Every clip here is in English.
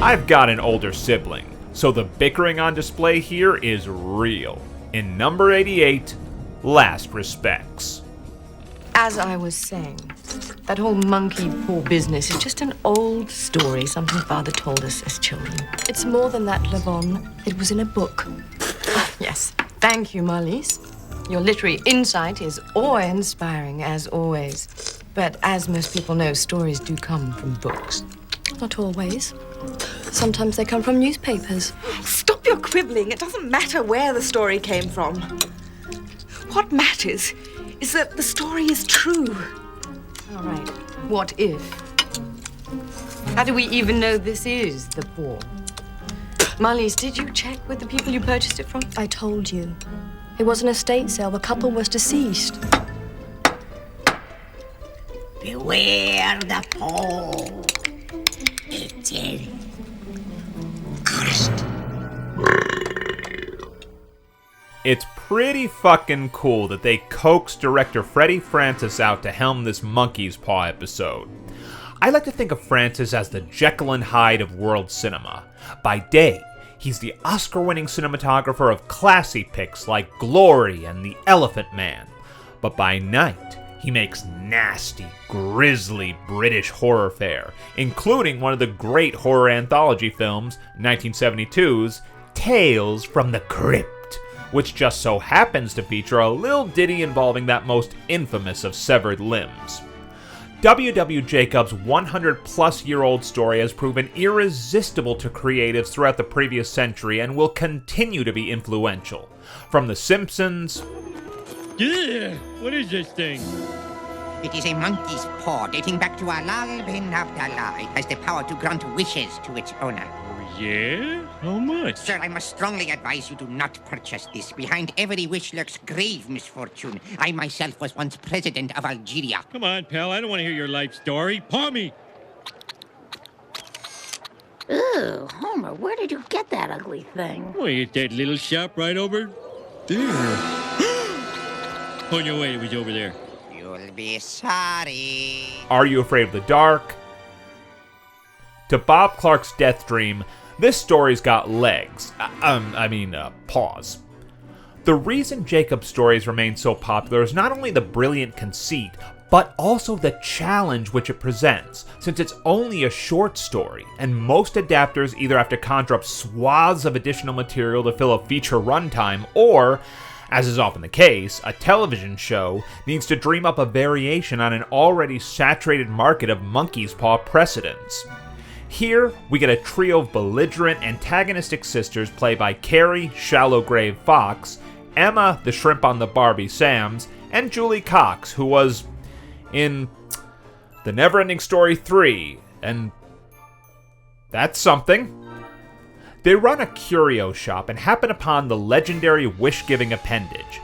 I've got an older sibling, so the bickering on display here is real. In number 88, Last Respects. As I was saying, that whole monkey paw business is just an old story, something Father told us as children. It's more than that, Lavon. It was in a book. Yes. Thank you, Marlies. Your literary insight is awe-inspiring, as always. But as most people know, stories do come from books. Not always. Sometimes they come from newspapers. Stop your quibbling. It doesn't matter where the story came from. What matters is that the story is true. All right. What if? How do we even know this is the paw? Marlies, did you check with the people you purchased it from? I told you. It was an estate sale. The couple was deceased. Beware the paw. It's cursed. It's pretty fucking cool that they coaxed director Freddie Francis out to helm this Monkey's Paw episode. I like to think of Francis as the Jekyll and Hyde of world cinema. By day, he's the Oscar-winning cinematographer of classy picks like Glory and The Elephant Man. But by night, he makes nasty, grisly British horror fare, including one of the great horror anthology films, 1972's Tales from the Crypt, which just so happens to feature a little ditty involving that most infamous of severed limbs. W.W. Jacobs' 100-plus-year-old story has proven irresistible to creatives throughout the previous century and will continue to be influential. From The Simpsons... Yeah, what is this thing? It is a monkey's paw dating back to Alal bin Abdallah. It has the power to grant wishes to its owner. Yeah? How much? Sir, I must strongly advise you do not purchase this. Behind every wish lurks grave misfortune. I myself was once president of Algeria. Come on, pal, I don't want to hear your life story. Paw me! Ew, Homer, where did you get that ugly thing? Oh, you at that little shop right over there. On your way, it was over there. You'll be sorry. Are You Afraid of the Dark? To Bob Clark's Death Dream, this story's got legs. Paws. The reason Jacob's stories remain so popular is not only the brilliant conceit, but also the challenge which it presents, since it's only a short story, and most adapters either have to conjure up swaths of additional material to fill a feature runtime, or, as is often the case, a television show needs to dream up a variation on an already saturated market of monkey's paw precedents. Here, we get a trio of belligerent, antagonistic sisters played by Carrie, Shallowgrave Fox, Emma, the shrimp on the Barbie Sams, and Julie Cox, who was in The Neverending Story 3, and that's something. They run a curio shop and happen upon the legendary wish-giving appendage.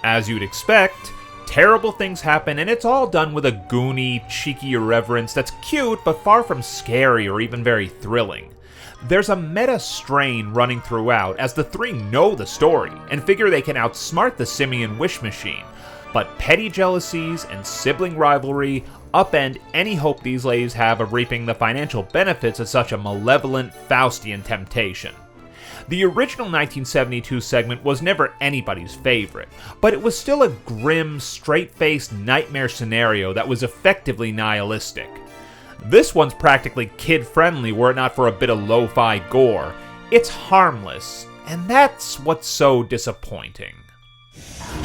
As you'd expect, terrible things happen, and it's all done with a goony, cheeky irreverence that's cute but far from scary or even very thrilling. There's a meta strain running throughout as the three know the story and figure they can outsmart the simian wish machine, but petty jealousies and sibling rivalry upend any hope these ladies have of reaping the financial benefits of such a malevolent Faustian temptation. The original 1972 segment was never anybody's favorite, but it was still a grim, straight-faced nightmare scenario that was effectively nihilistic. This one's practically kid-friendly were it not for a bit of lo-fi gore. It's harmless, and that's what's so disappointing.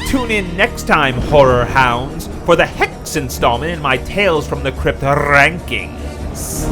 Tune in next time, horror hounds, for the Hex installment in my Tales from the Crypt rankings.